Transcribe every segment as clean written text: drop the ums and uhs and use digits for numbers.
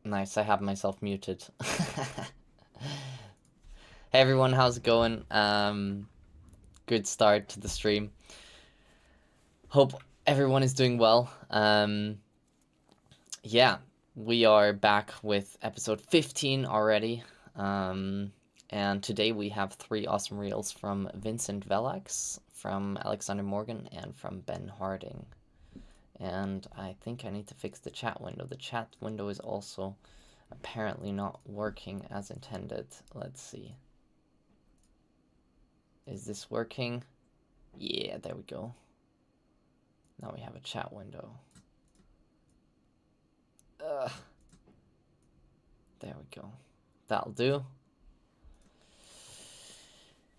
Nice, I have myself muted. Hey everyone, how's it going? Good start to the stream. Hope everyone is doing well. Yeah, we are back with episode 15 already. And today we have 3 awesome reels from Vincent Vell, from Alexander Morgan, and from Ben Harding. And I think I need to fix the chat window. The chat window is also apparently not working as intended. Let's see. Is this working? Yeah, there we go. Now we have a chat window. There we go. That'll do.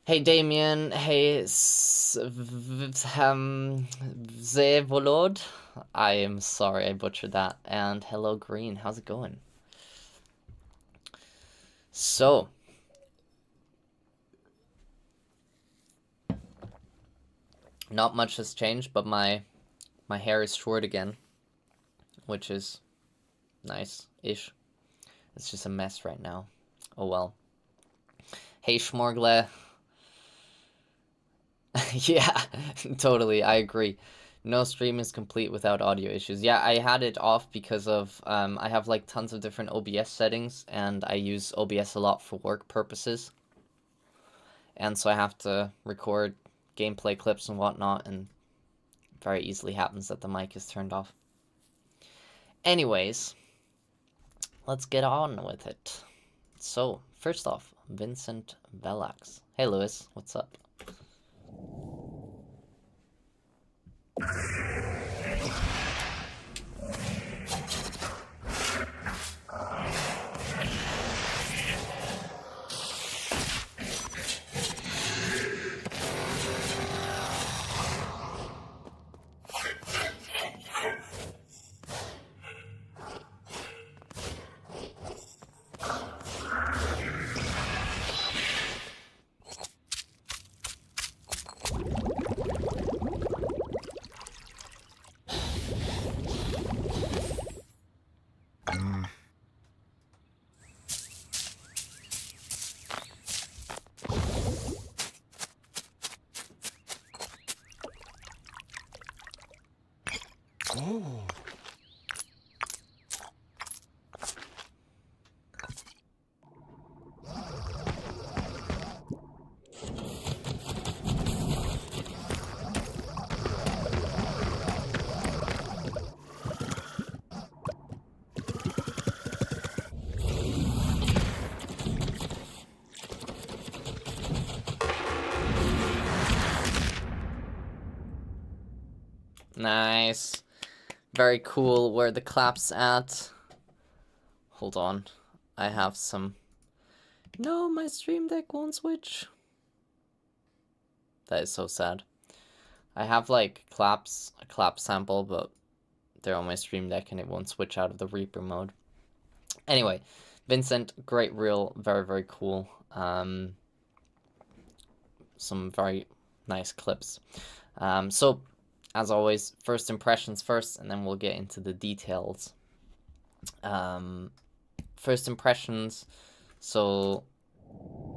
Hey Damien, hey Zevolod. I am sorry I butchered that. And hello Green, how's it going? So, not much has changed, but my hair is short again, which is nice-ish. It's just a mess right now. Oh well. Hey Schmorgle. Yeah, totally, I agree. No stream is complete without audio issues. Yeah, I had it off because of, I have like tons of different OBS settings, and I use OBS a lot for work purposes. And so I have to record gameplay clips and whatnot, and it very easily happens that the mic is turned off. Anyways, let's get on with it. So, first off, Vincent Vell. Hey Lewis, what's up? Nice. Very cool. Where the clap's at. Hold on. I have some... No, my stream deck won't switch. That is so sad. I have like claps, a clap sample, but they're on my stream deck and it won't switch out of the Reaper mode. Anyway, Vincent, great reel. Very, very cool. Some very nice clips. So, as always, first impressions first, and then we'll get into the details. First impressions, so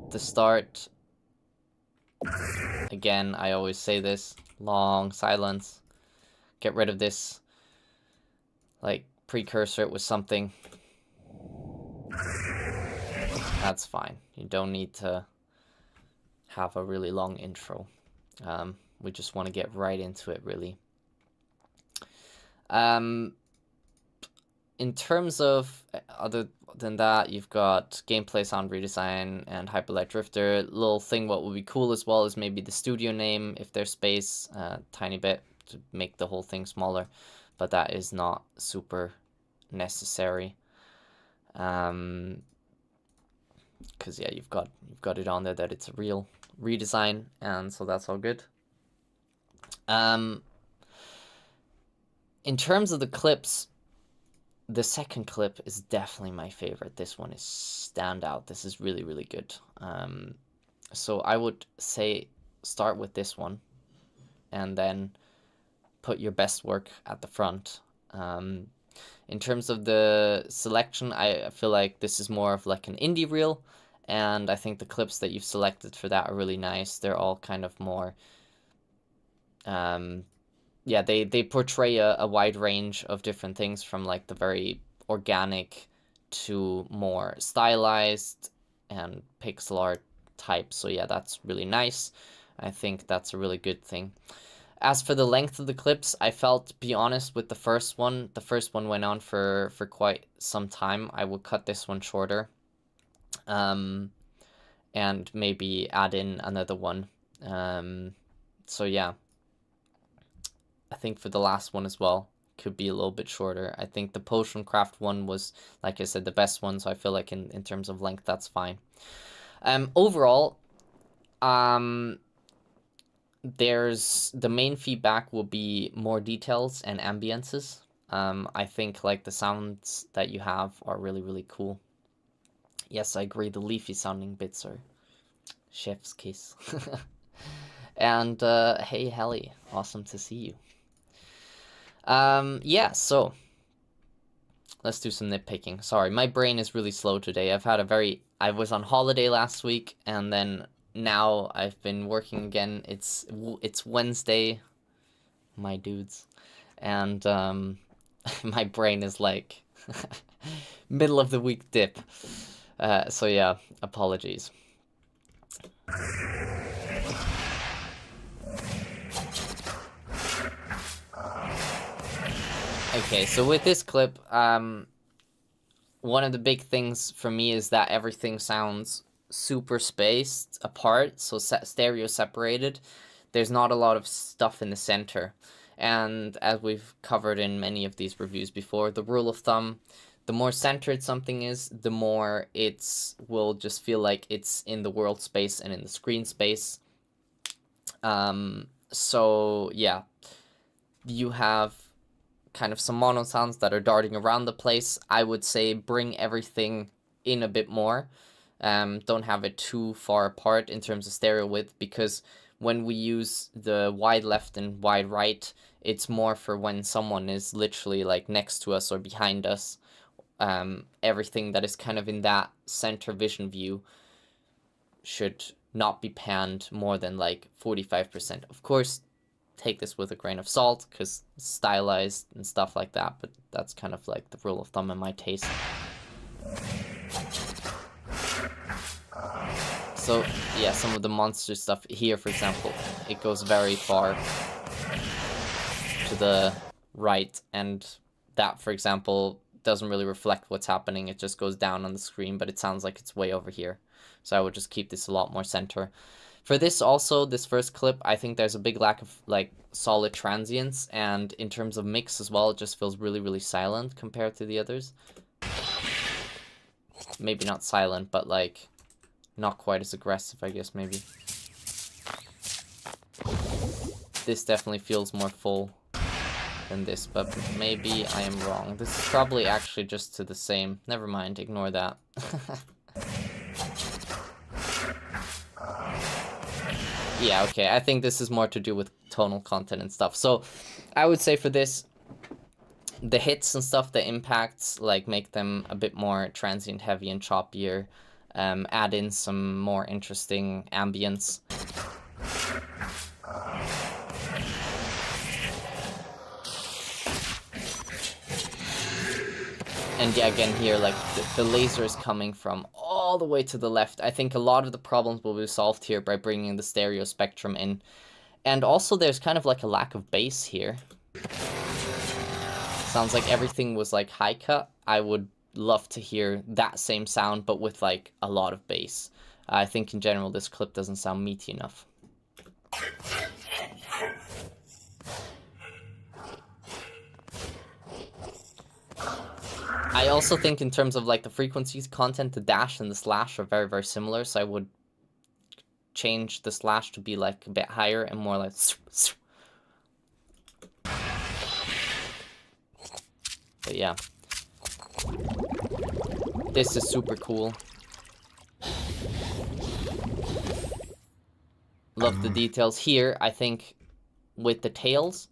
the start, again, I always say this, long silence, get rid of this, like, precursor it with something, that's fine, you don't need to have a really long intro. We just want to get right into it, really. In terms of, other than that, you've got gameplay, sound redesign, and Hyperlight Drifter. Little thing what would be cool as well is maybe the studio name, if there's space, tiny bit to make the whole thing smaller, but that is not super necessary. Because yeah, you've got it on there that it's a real redesign, and so that's all good. In terms of the clips, the second clip is definitely my favorite. This one is standout. This is really, really good. So I would say start with this one and then put your best work at the front. In terms of the selection, I feel like this is more of like an indie reel, and I think the clips that you've selected for that are really nice. They're all kind of more, yeah, they portray a wide range of different things, from like the very organic to more stylized and pixel art type. So yeah, that's really nice. I think that's a really good thing. As for the length of the clips, I felt, to be honest, with the first one went on for quite some time. I would cut this one shorter, and maybe add in another one. So yeah, I think for the last one as well, could be a little bit shorter. I think the Potion Craft one was, like I said, the best one, so I feel like in terms of length, that's fine. Overall, there's the main feedback will be more details and ambiences. I think like the sounds that you have are really, really cool. Yes, I agree, the leafy sounding bits are chef's kiss. And hey Helly, awesome to see you. Yeah, so let's do some nitpicking. Sorry, my brain is really slow today. I was on holiday last week, and then now I've been working again. It's Wednesday, my dudes, and my brain is like middle of the week dip. So yeah, apologies. Okay, so with this clip, one of the big things for me is that everything sounds super spaced apart, so stereo separated. There's not a lot of stuff in the center. And as we've covered in many of these reviews before, the rule of thumb, the more centered something is, the more will just feel like it's in the world space and in the screen space. So yeah, you have kind of some mono sounds that are darting around the place. I would say bring everything in a bit more. Don't have it too far apart in terms of stereo width, because when we use the wide left and wide right, it's more for when someone is literally like next to us or behind us. Everything that is kind of in that center vision view should not be panned more than like 45%. Of course, take this with a grain of salt, because it's stylized and stuff like that, but that's kind of like the rule of thumb in my taste. So yeah, some of the monster stuff here, for example, it goes very far to the right, and that, for example, doesn't really reflect what's happening. It just goes down on the screen, but it sounds like it's way over here. So I would just keep this a lot more center. For this also, this first clip, I think there's a big lack of like solid transients, and in terms of mix as well, it just feels really, really silent compared to the others. Maybe not silent, but like not quite as aggressive, I guess, maybe. This definitely feels more full than this, but maybe I am wrong. This is probably actually just to the same. Never mind, ignore that. Yeah, okay, I think this is more to do with tonal content and stuff. So I would say for this, the hits and stuff, the impacts, like make them a bit more transient heavy and choppier. Add in some more interesting ambience. And yeah, again here, like the laser is coming from all the way to the left. I think a lot of the problems will be solved here by bringing the stereo spectrum in. And also there's kind of like a lack of bass here. Sounds like everything was like high cut. I would love to hear that same sound, but with like a lot of bass. I think in general this clip doesn't sound meaty enough. I also think in terms of like the frequencies content, the dash and the slash are very, very similar, so I would change the slash to be like a bit higher and more like... But yeah. This is super cool. Love the details here. I think with the tails,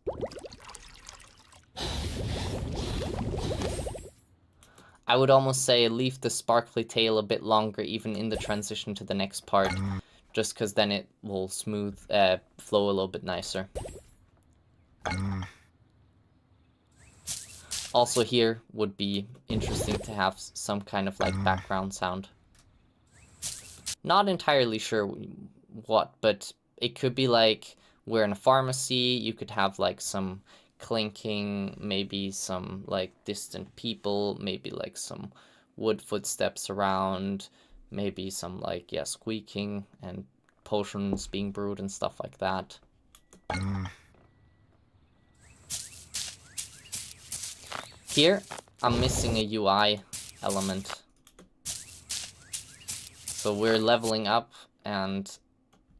I would almost say leave the sparkly tail a bit longer even in the transition to the next part, just because then it will flow a little bit nicer. Also here would be interesting to have some kind of like background sound. Not entirely sure what, but it could be like we're in a pharmacy, you could have like some clinking, maybe some like distant people, maybe like some wood footsteps around, maybe some like, yeah, squeaking and potions being brewed and stuff like that. Here, I'm missing a UI element. So we're leveling up, and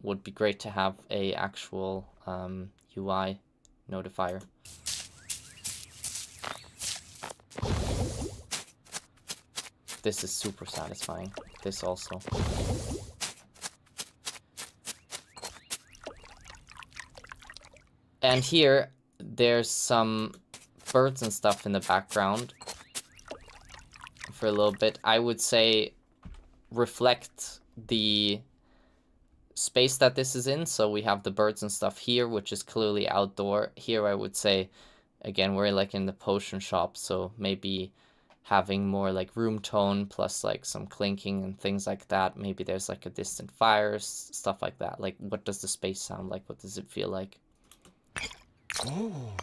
would be great to have a actual UI notifier. This is super satisfying. This also. And here, there's some birds and stuff in the background for a little bit. I would say reflect the space that this is in. So we have the birds and stuff here, which is clearly outdoor. Here I would say, again, we're like in the potion shop, so maybe having more like room tone plus like some clinking and things like that. Maybe there's like a distant fire, stuff like that. Like, what does the space sound like? What does it feel like? Oh.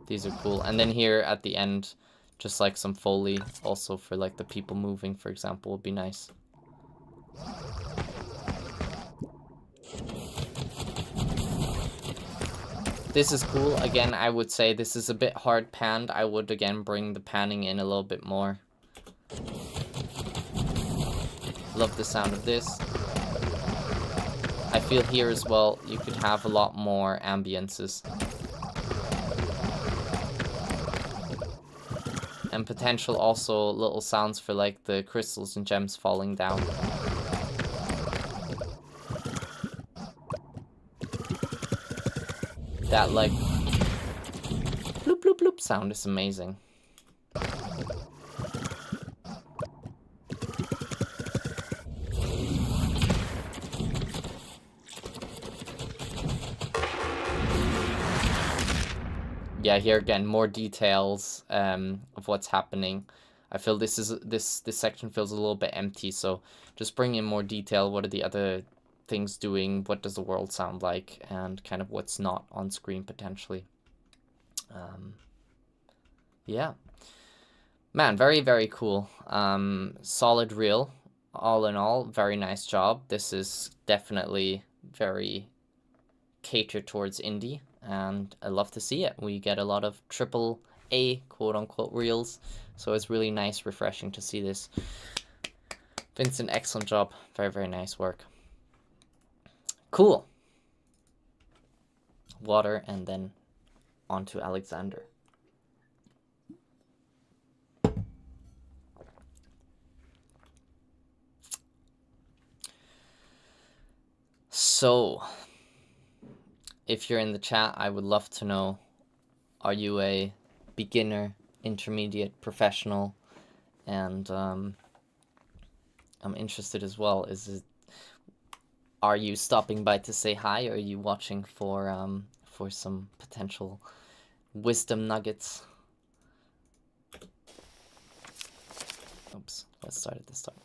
These are cool. And then here at the end, just like some Foley also for like the people moving, for example, would be nice. This is cool. Again, I would say this is a bit hard panned. I would again bring the panning in a little bit more. Love the sound of this. I feel here as well, you could have a lot more ambiences. And potential also little sounds for like the crystals and gems falling down. That like bloop bloop bloop sound is amazing. Yeah, here again, more details of what's happening. I feel this section feels a little bit empty, so just bring in more detail. What are the other things doing? What does the world sound like? And kind of what's not on screen potentially. Yeah. Man, very, very cool. Solid reel. All in all, very nice job. This is definitely very catered towards indie, and I love to see it. We get a lot of AAA quote-unquote reels, so it's really nice, refreshing to see this. Vincent, excellent job. Very, very nice work. Cool. Water, and then on to Alexander. So, if you're in the chat, I would love to know, are you a beginner, intermediate, professional? And I'm interested as well, are you stopping by to say hi, or are you watching for some potential wisdom nuggets? Oops, let's start at the start.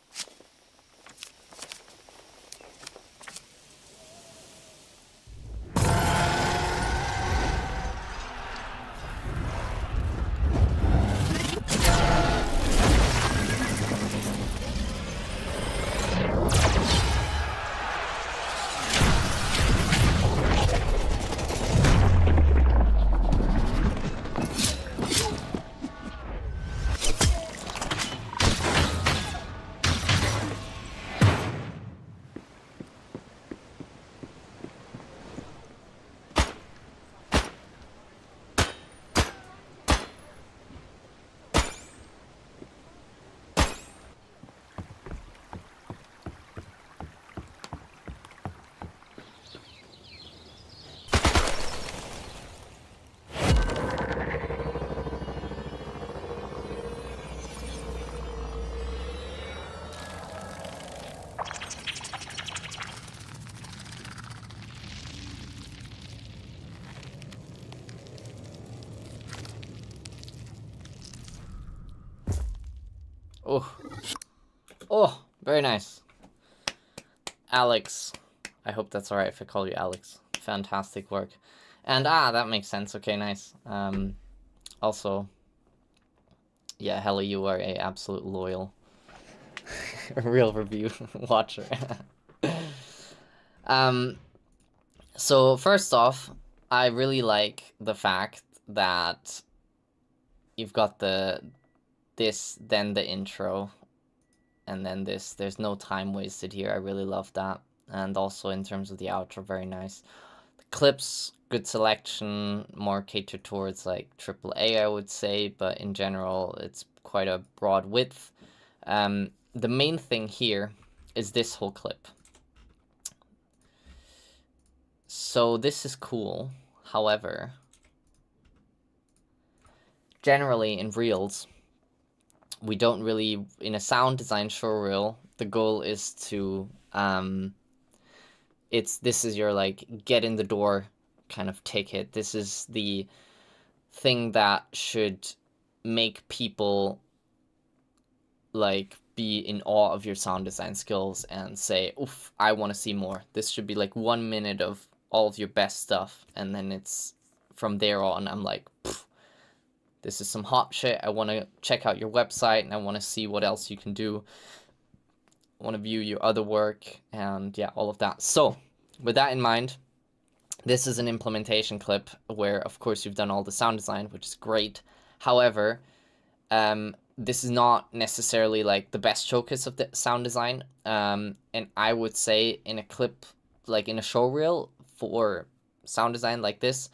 Oh, oh, very nice. Alex. I hope that's alright if I call you Alex. Fantastic work. And that makes sense. Okay, nice. Also, yeah, Hella, you are a absolute loyal, real review watcher. So first off, I really like the fact that you've got this, then the intro, and then this. There's no time wasted here. I really love that. And also in terms of the outro, very nice. The clips, good selection, more catered towards like AAA, I would say, but in general, it's quite a broad width. The main thing here is this whole clip. So this is cool. However, generally in Reels, we don't really, in a sound design show reel, the goal is to, this is your like get in the door kind of ticket. This is the thing that should make people like be in awe of your sound design skills and say, oof, I want to see more. This should be like 1 minute of all of your best stuff, and then it's from there on, I'm like, this is some hot shit. I want to check out your website, and I want to see what else you can do. I want to view your other work, and yeah, all of that. So, with that in mind, this is an implementation clip where, of course, you've done all the sound design, which is great. However, this is not necessarily like the best showcase of the sound design. And I would say in a clip, like in a show reel for sound design like this,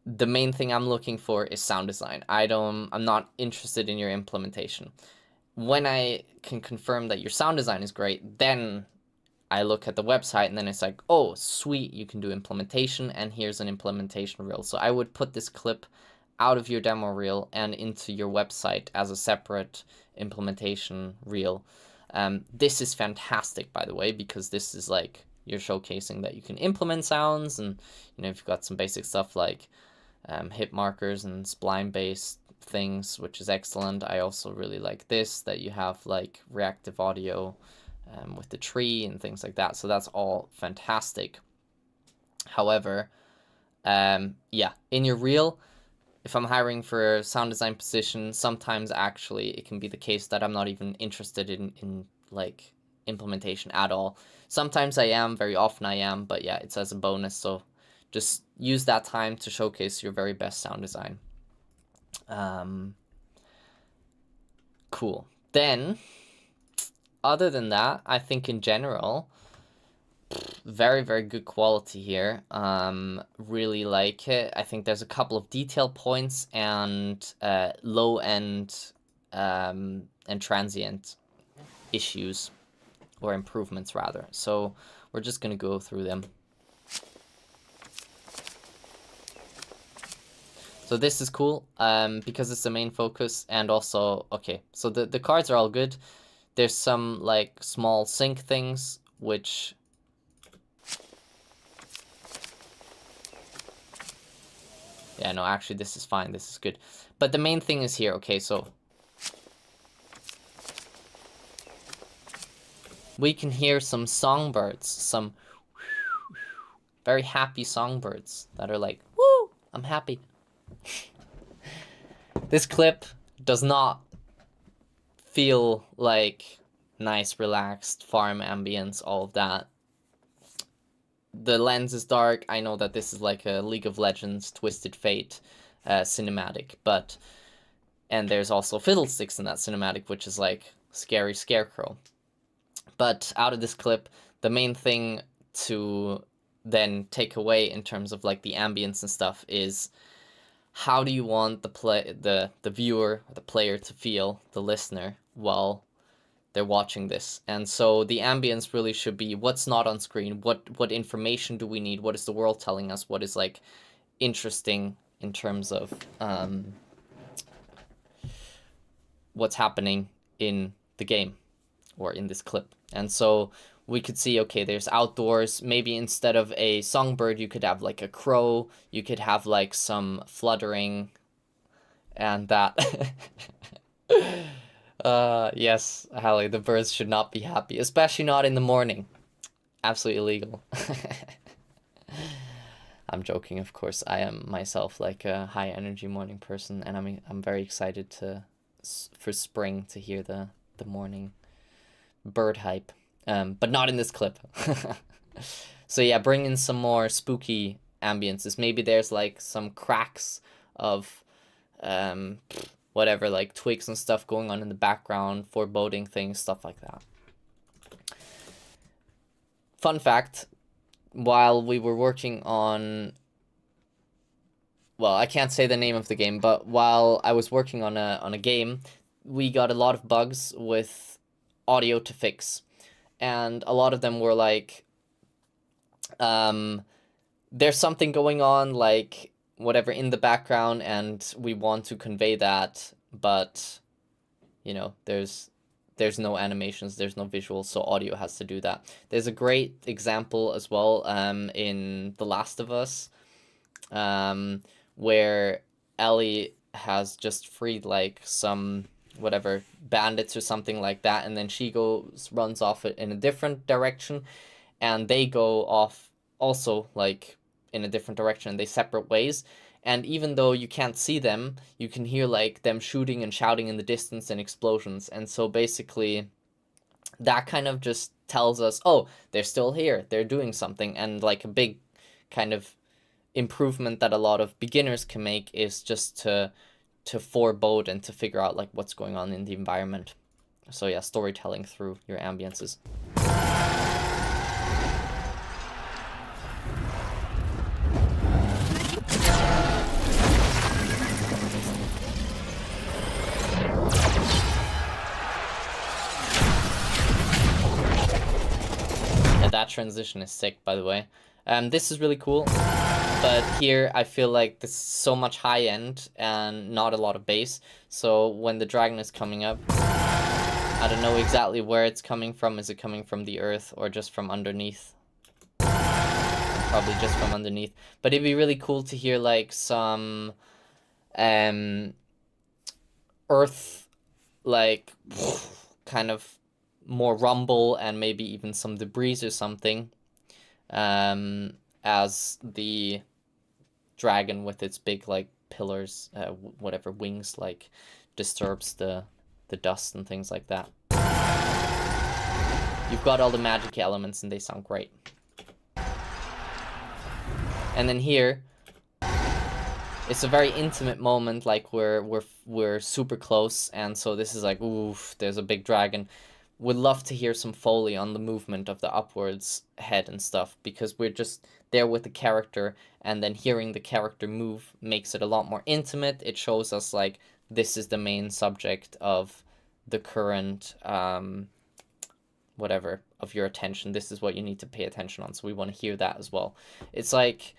the main thing I'm looking for is sound design. I'm not interested in your implementation. When I can confirm that your sound design is great, then I look at the website and then it's like, oh, sweet, you can do implementation, and here's an implementation reel. So I would put this clip out of your demo reel and into your website as a separate implementation reel. This is fantastic, by the way, because this is like, you're showcasing that you can implement sounds, and you know, if you've got some basic stuff like hit markers and spline-based things, which is excellent. I also really like this, that you have like reactive audio with the tree and things like that. So that's all fantastic. However, yeah, in your reel, if I'm hiring for a sound design position, sometimes actually it can be the case that I'm not even interested in like implementation at all. Sometimes I am, very often I am, but yeah, it's as a bonus. So just use that time to showcase your very best sound design. Cool. Then, other than that, I think in general, very, very good quality here. Really like it. I think there's a couple of detail points and low end and transient issues, or improvements rather. So we're just gonna go through them. So this is cool because it's the main focus, and also, okay, so the cards are all good. There's some like small sync things, which yeah, no, actually this is fine, this is good. But the main thing is here, okay, so we can hear some songbirds, some very happy songbirds that are like, woo, I'm happy. This clip does not feel like nice, relaxed farm ambience, all of that. The lens is dark. I know that this is like a League of Legends Twisted Fate cinematic, but and there's also fiddlesticks in that cinematic, which is like scary scarecrow. But out of this clip, the main thing to then take away in terms of like the ambience and stuff is, how do you want the viewer, the player to feel, the listener, while they're watching this? And so the ambience really should be what's not on screen, what information do we need, what is the world telling us, what is like interesting in terms of what's happening in the game or in this clip. And so we could see, okay, there's outdoors. Maybe instead of a songbird, you could have like a crow. You could have like some fluttering and that. Yes, Hallie, the birds should not be happy, especially not in the morning. Absolutely illegal. I'm joking, of course. I am myself like a high energy morning person, and I'm very excited for spring to hear the morning bird hype. But not in this clip. So yeah, bring in some more spooky ambiences. Maybe there's like some cracks of whatever, like twigs and stuff going on in the background, foreboding things, stuff like that. Fun fact, while we were working on, well, I can't say the name of the game, but while I was working on a game, we got a lot of bugs with audio to fix. And a lot of them were like, there's something going on, like whatever in the background, and we want to convey that, but you know, there's no animations, there's no visuals, so audio has to do that. There's a great example as well in The Last of Us, where Ellie has just freed like some whatever bandits or something like that, and then she runs off in a different direction, and they go off also like in a different direction. They separate ways, and even though you can't see them, you can hear like them shooting and shouting in the distance and explosions. And so basically that kind of just tells us, oh, they're still here, they're doing something. And like a big kind of improvement that a lot of beginners can make is just to forebode and to figure out like what's going on in the environment. So yeah, storytelling through your ambiences. That transition is sick, by the way. This is really cool, but here I feel like this is so much high end and not a lot of bass. So when the dragon is coming up, I don't know exactly where it's coming from. Is it coming from the earth or just from underneath? Probably just from underneath. But it'd be really cool to hear like some earth, like kind of more rumble and maybe even some debris or something, as the dragon with its big like pillars, whatever wings, like disturbs the dust and things like that. You've got all the magic elements and they sound great. And then here, it's a very intimate moment, like we're super close, and so this is like, oof, there's a big dragon. Would love to hear some Foley on the movement of the upwards head and stuff, because we're just there with the character, and then hearing the character move makes it a lot more intimate. It shows us like this is the main subject of the current whatever of your attention. This is what you need to pay attention on, so we want to hear that as well. It's like,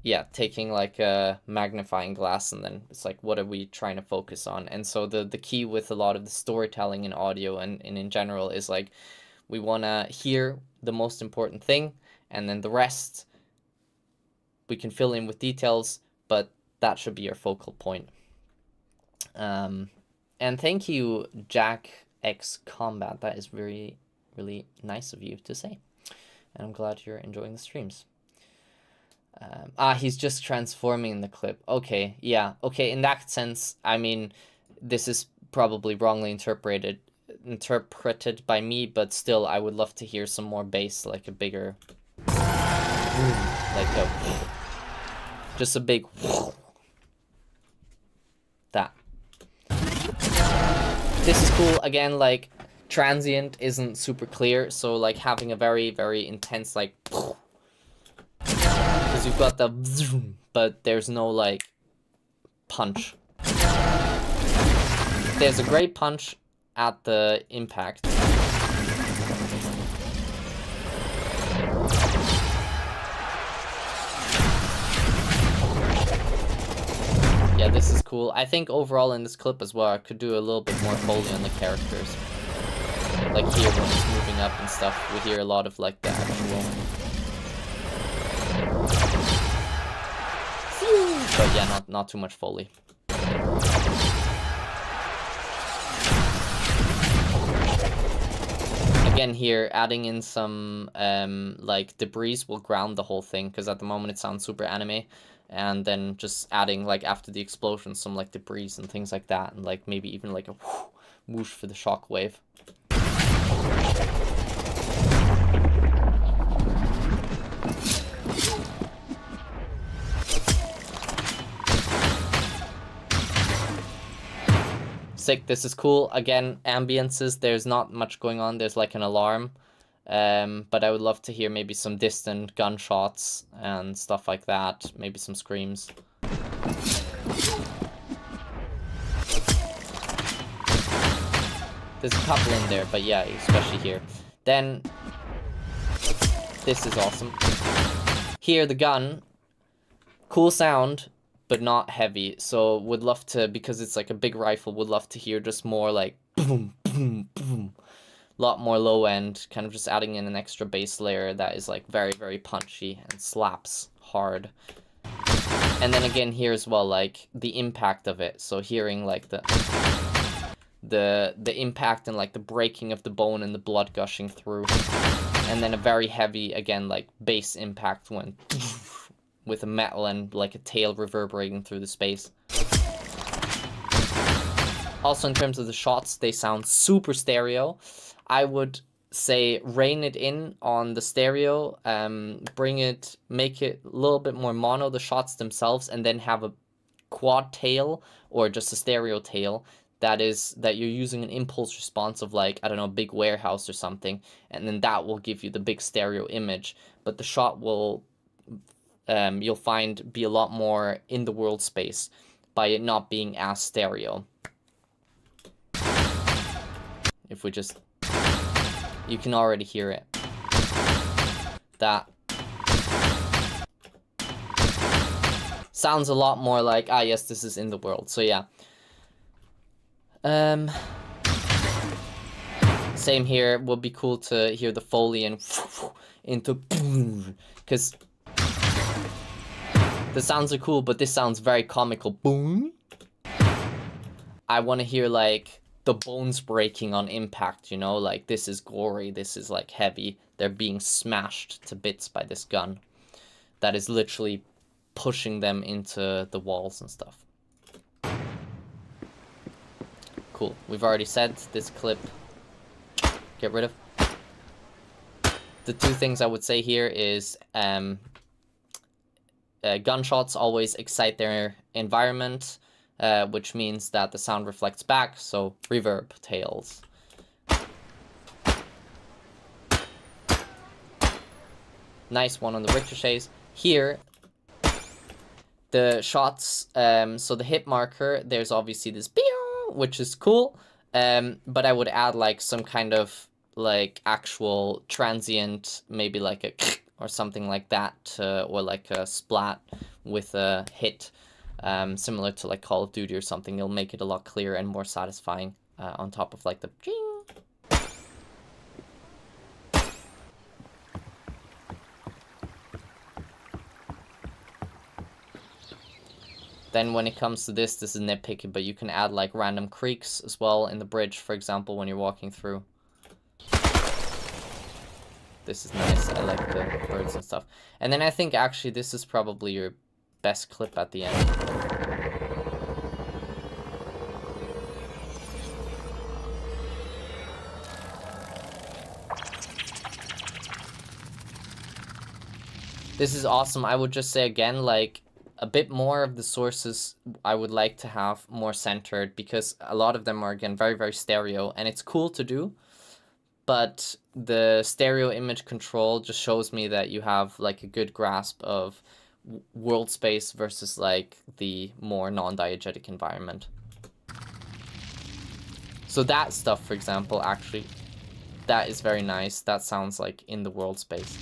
yeah, taking like a magnifying glass, and then it's like, what are we trying to focus on? And so the key with a lot of the storytelling in audio and in general is like, we want to hear the most important thing, and then the rest we can fill in with details, but that should be your focal point. And thank you, Jack X Combat. That is very, really nice of you to say, and I'm glad you're enjoying the streams. He's just transforming in the clip. Okay, yeah. Okay, in that sense, I mean, this is probably wrongly interpreted by me, but still, I would love to hear some more bass, like a bigger, like a, just a big, that. This is cool. Again, like, transient isn't super clear, so like having a very, very intense, like, because you've got the zoom, but there's no like punch. There's a great punch at the impact. Yeah, this is cool. I think overall in this clip as well, I could do a little bit more Foley on the characters. Like here when it's moving up and stuff, we hear a lot of like the actual. But yeah, not too much Foley. again here, adding in some like debris will ground the whole thing, because at the moment it sounds super anime. And then just adding, like, after the explosion, some like debris and things like that, and like maybe even like a whoosh for the shockwave. Sick, this is cool. Again, ambiences, there's not much going on. There's like an alarm. But I would love to hear maybe some distant gunshots and stuff like that. Maybe some screams. There's a couple in there, but yeah, especially here. Then, this is awesome. Here, the gun, cool sound, but not heavy. So would love to, because it's like a big rifle, would love to hear just more like boom, boom, boom. Lot more low end, kind of just adding in an extra bass layer that is like very, very punchy and slaps hard. And then again here as well, like the impact of it. So hearing like the impact and like the breaking of the bone and the blood gushing through. And then a very heavy, again, like bass impact when with a metal and like a tail reverberating through the space. Also in terms of the shots, they sound super stereo. I would say rein it in on the stereo, make it a little bit more mono, the shots themselves, and then have a quad tail or just a stereo tail that you're using an impulse response of, like, I don't know, a big warehouse or something, and then that will give you the big stereo image. But the shot will, you'll find, be a lot more in the world space by it not being as stereo. If we just... You can already hear it. That sounds a lot more like, yes, this is in the world. So yeah. Same here. Would be cool to hear the Foley and into, because the sounds are cool, but this sounds very comical. Boom. I want to hear like the bones breaking on impact, you know, like this is gory, this is like heavy, they're being smashed to bits by this gun that is literally pushing them into the walls and stuff. Cool. We've already said this clip get rid of. The two things I would say here is gunshots always excite their environment, which means that the sound reflects back, so reverb tails. Nice one on the ricochets. Here, the shots, so the hit marker, there's obviously this pew, which is cool, but I would add like some kind of like actual transient, maybe like a or something like that, or like a splat with a hit. Similar to like Call of Duty or something. It'll make it a lot clearer and more satisfying, on top of like the ching. Then when it comes to this is nitpicky, but you can add like random creaks as well in the bridge, for example, when you're walking through. This is nice. I like the birds and stuff. And then I think actually this is probably your best clip at the end. This is awesome. I would just say again, like, a bit more of the sources I would like to have more centered, because a lot of them are, again, very, very stereo, and it's cool to do, but the stereo image control just shows me that you have, like, a good grasp of world space versus, like, the more non-diegetic environment. So that stuff, for example, actually, that is very nice. That sounds like in the world space.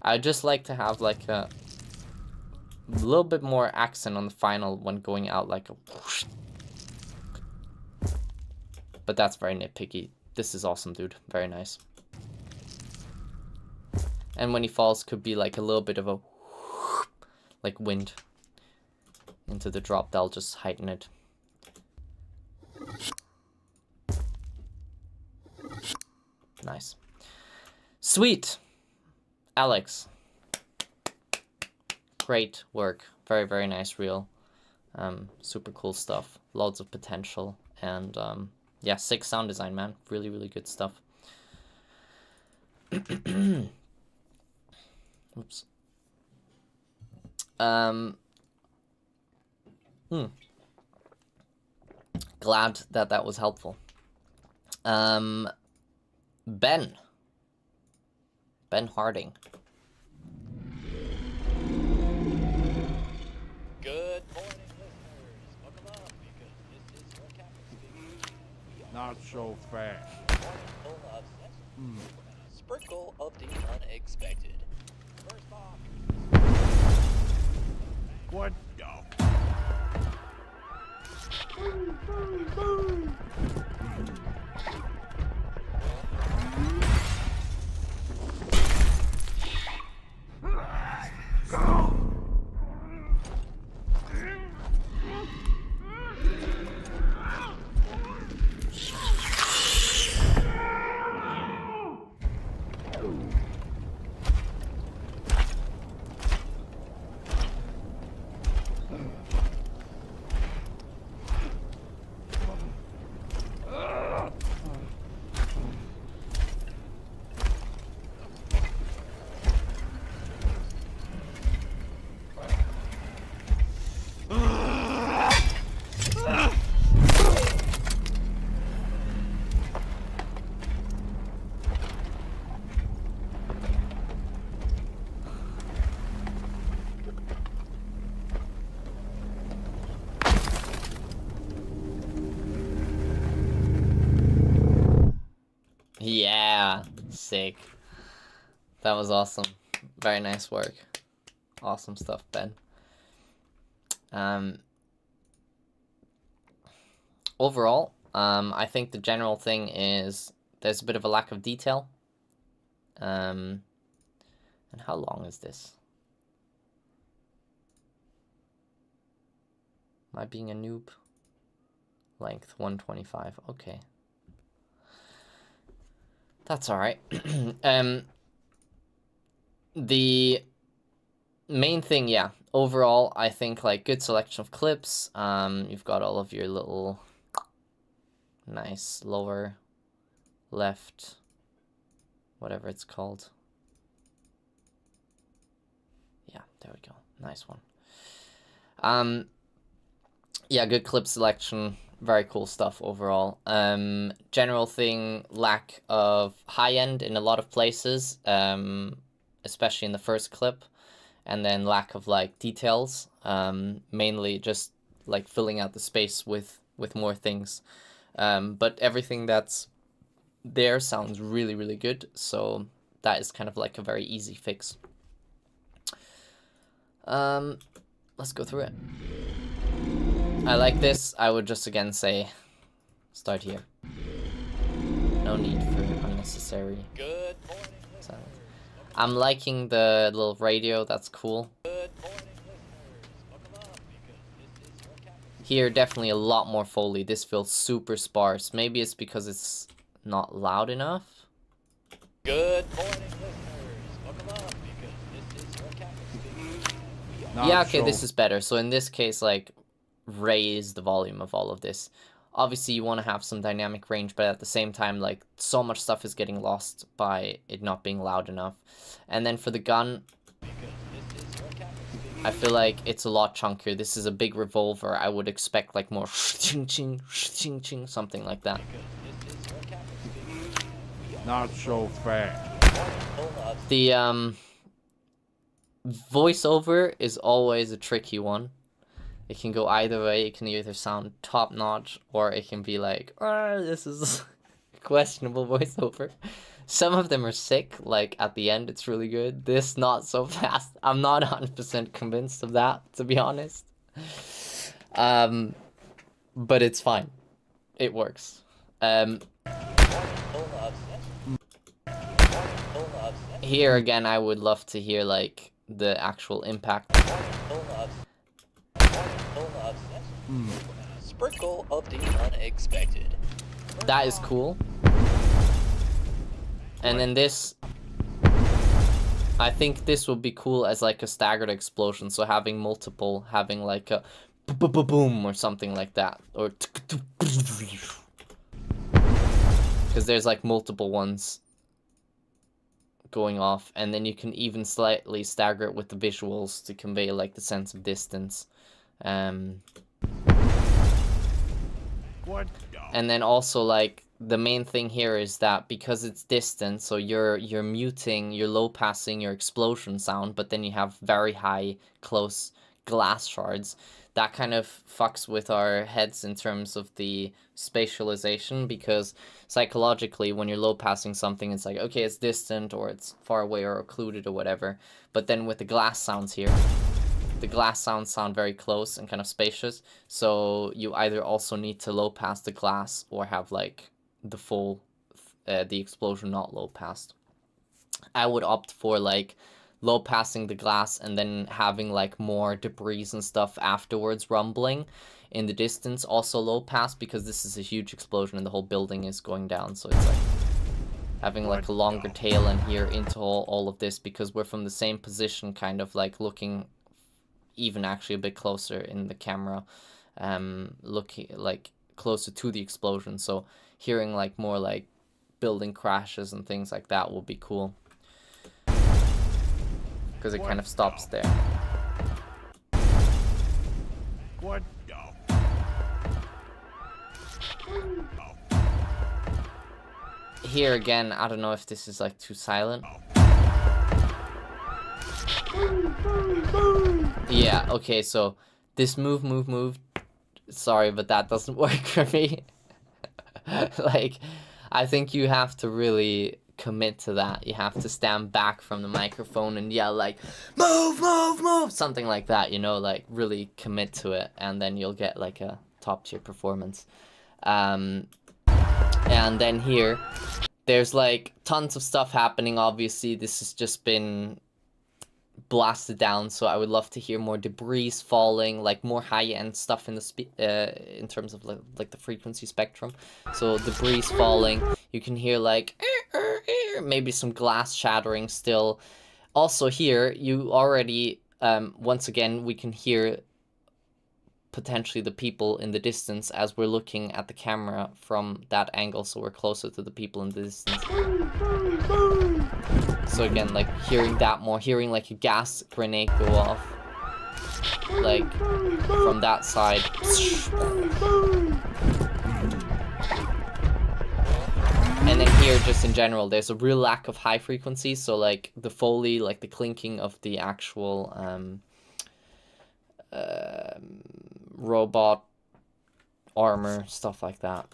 I'd just like to have like a little bit more accent on the final when going out, like a whoosh. But that's very nitpicky. This is awesome, dude. Very nice. And when he falls, could be like a little bit of a like wind into the drop, that'll just heighten it. Nice. Sweet. Alex. Great work. Very, very nice reel. Super cool stuff. Loads of potential. And yeah, sick sound design, man. Really, really good stuff. Oops. Glad that that was helpful. Ben Harding. Good morning, listeners. Buckle up because this is your captain speaking. Not so fast. Full of sense and a sprinkle of the unexpected. First off, What the? Yeah, sick. That was awesome. Very nice work. Awesome stuff, Ben. Overall, I think the general thing is there's a bit of a lack of detail. And how long is this? Am I being a noob? Length 125. Okay. That's alright. The main thing, yeah, overall, I think, like, good selection of clips. You've got all of your little nice lower left, whatever it's called. Yeah, there we go. Nice one. Yeah, good clip selection. Very cool stuff overall. General thing, lack of high end in a lot of places, especially in the first clip, and then lack of like details, mainly just like filling out the space with more things. But everything that's there sounds really, really good, so that is kind of like a very easy fix. Let's go through it. I like this. I would just again say start here. No need for unnecessary good morning, listeners. silence. I'm liking the little radio. That's cool. Good morning, listeners. Buckle up because this is your captain. Here, definitely a lot more Foley. This feels super sparse. Maybe it's because it's not loud enough. Good morning, listeners. Buckle up because this is your captain speaking. Yeah, okay, this is better. So in this case, like, raise the volume of all of this. Obviously, you want to have some dynamic range, but at the same time, like, so much stuff is getting lost by it not being loud enough. And then for the gun, I feel like it's a lot chunkier. This is a big revolver. I would expect, like, more ching-ching, ching-ching, something like that. Not so fast. The, voiceover is always a tricky one. It can go either way. It can either sound top-notch, or it can be like, oh, this is questionable voiceover. Some of them are sick, like at the end it's really good. This, not so fast. I'm not 100% convinced of that, to be honest. But it's fine. It works. Here again, I would love to hear like the actual impact. sprinkle of sesame with a sprinkle of the unexpected. That is cool. And then this, I think this would be cool as like a staggered explosion. So having multiple, having like a boom or something like that, or because there's like multiple ones going off, and then you can even slightly stagger it with the visuals to convey like the sense of distance. What? And then also like the main thing here is that because it's distant, so you're muting, you're low passing your explosion sound, but then you have very high close glass shards. That kind of fucks with our heads in terms of the spatialization, because psychologically when you're low passing something, it's like, okay, it's distant or it's far away or occluded or whatever. But then with the glass sounds here, the glass sounds sound very close and kind of spacious, so you either also need to low pass the glass or have like the full the explosion not low passed. I would opt for like low passing the glass and then having like more debris and stuff afterwards rumbling in the distance, also low pass, because this is a huge explosion and the whole building is going down, so it's like having like a longer tail in here into all of this, because we're from the same position, kind of like looking even actually a bit closer in the camera, looking like closer to the explosion, so hearing like more like building crashes and things like that will be cool, because it kind of stops there. What? Here again, I don't know if this is like too silent. Yeah, okay, so this move, sorry, but that doesn't work for me. Like, I think you have to really commit to that. You have to stand back from the microphone and yell like, move, something like that, you know, like really commit to it, and then you'll get like a top tier performance. And then here, there's like tons of stuff happening. Obviously, this has just been blasted down, so I would love to hear more debris falling, like more high-end stuff in the in terms of like the frequency spectrum. So debris falling, you can hear like maybe some glass shattering still. Also here, you already once again we can hear potentially the people in the distance as we're looking at the camera from that angle, so we're closer to the people in the distance. So again, like hearing that more, hearing like a gas grenade go off, like from that side. And then here, just in general, there's a real lack of high frequency, so like the Foley, like the clinking of the actual robot armor, stuff like that.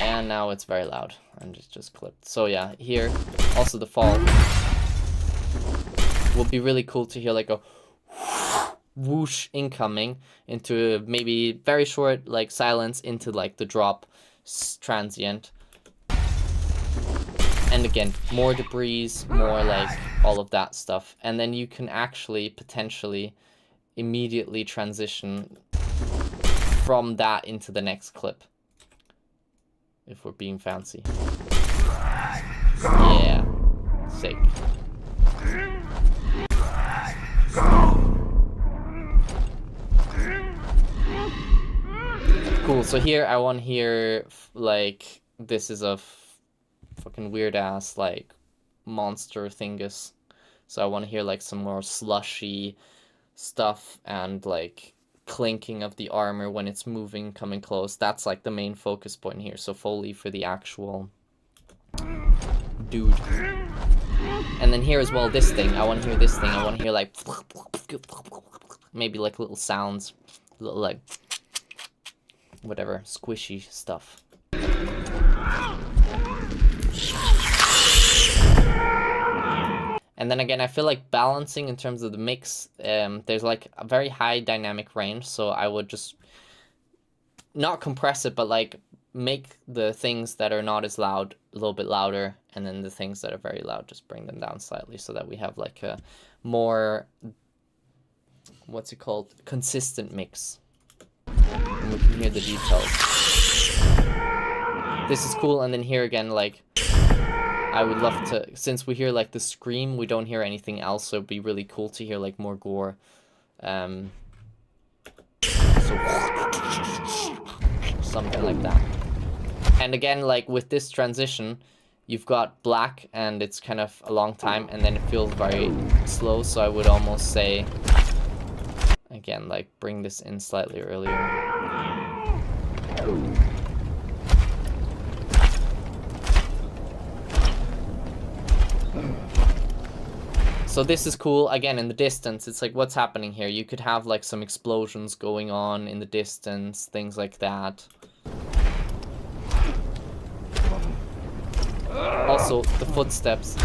And now it's very loud and just clipped. So yeah, here also the fall would be really cool to hear like a whoosh incoming into maybe very short like silence into like the drop transient. And again, more debris, more like all of that stuff. And then you can actually potentially immediately transition from that into the next clip, if we're being fancy. Yeah, sick. Cool, so here I want to hear like this is a fucking weird ass like monster thingus, so I want to hear like some more slushy stuff and like clinking of the armor when it's moving, coming close. That's like the main focus point here. So Foley for the actual dude. And then here as well, this thing, I want to hear this thing. I want to hear like maybe like little sounds, little like whatever squishy stuff. And then again, I feel like balancing in terms of the mix, there's like a very high dynamic range, so I would just not compress it, but like make the things that are not as loud a little bit louder, and then the things that are very loud, just bring them down slightly so that we have like a more, what's it called, consistent mix. And we can hear the details. This is cool, and then here again, like, I would love to, since we hear like the scream, we don't hear anything else, so it'd be really cool to hear like more gore. So something like that. And again, like with this transition, you've got black and it's kind of a long time, and then it feels very slow, so I would almost say, again, like bring this in slightly earlier. So this is cool. Again, in the distance, it's like, what's happening here? You could have like some explosions going on in the distance, things like that. Also, the footsteps.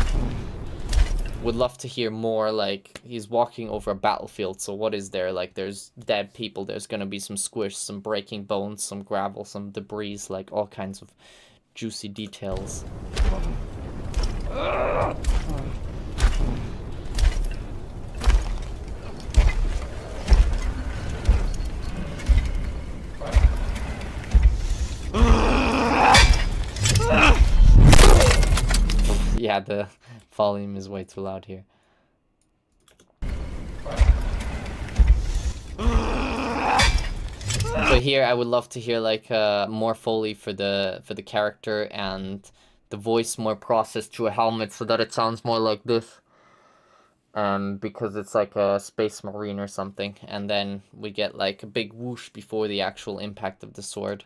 Would love to hear more, like, he's walking over a battlefield, so what is there? Like, there's dead people, there's gonna be some squish, some breaking bones, some gravel, some debris, like, all kinds of juicy details. Yeah, the volume is way too loud here. So here I would love to hear like more Foley for the character, and the voice more processed through a helmet so that it sounds more like this. Because it's like a space marine or something, and then we get like a big whoosh before the actual impact of the sword.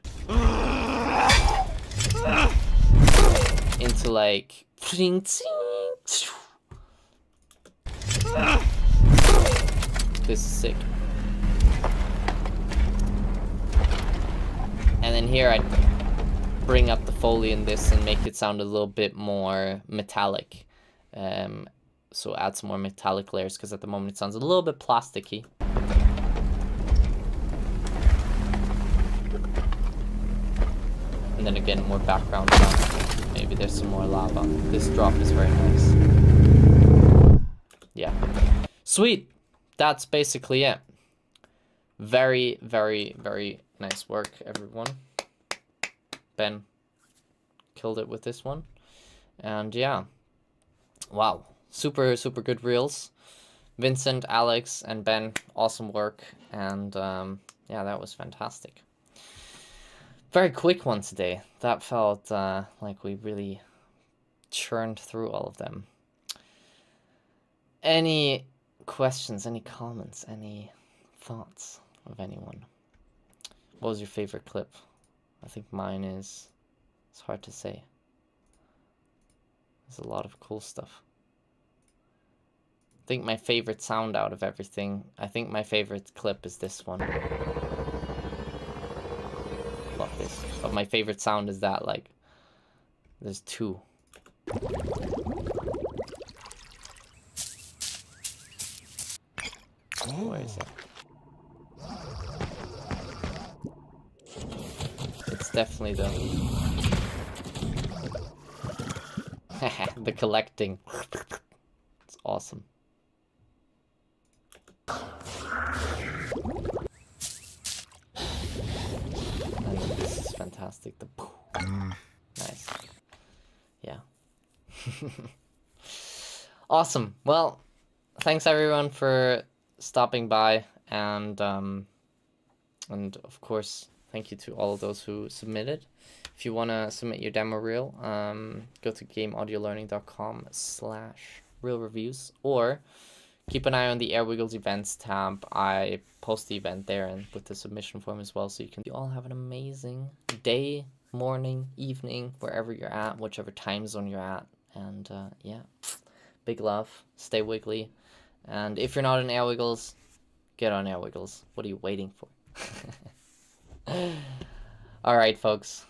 Into like this is sick. And then here I bring up the Foley in this and make it sound a little bit more metallic. So add some more metallic layers, because at the moment it sounds a little bit plasticky. And then again, more background sound. Maybe there's some more lava. This drop is very nice. Yeah. Sweet! That's basically it. Very, very, very nice work, everyone. Ben killed it with this one. And yeah. Wow. Super, super good reels. Vincent, Alex, and Ben, awesome work. And yeah, that was fantastic. Very quick one today. That felt like we really churned through all of them. Any questions, any comments, any thoughts of anyone? What was your favorite clip? I think mine is, it's hard to say. There's a lot of cool stuff. I think my favorite sound out of everything, I think my favorite clip is this one. Love this. But my favorite sound is that, like, there's two. Where is it? It's definitely the collecting. It's awesome. And this is fantastic. The nice. Yeah. Awesome. Well, thanks everyone for stopping by, and of course, thank you to all of those who submitted. If you want to submit your demo reel, go to gameaudioloarning.com/reelreviews, or keep an eye on the Air Wiggles events tab. I post the event there and with the submission form as well, so you all have an amazing day, morning, evening, wherever you're at, whichever time zone you're at. And yeah, big love, stay wiggly. And if you're not on Air Wiggles, get on Air Wiggles. What are you waiting for? Alright, folks.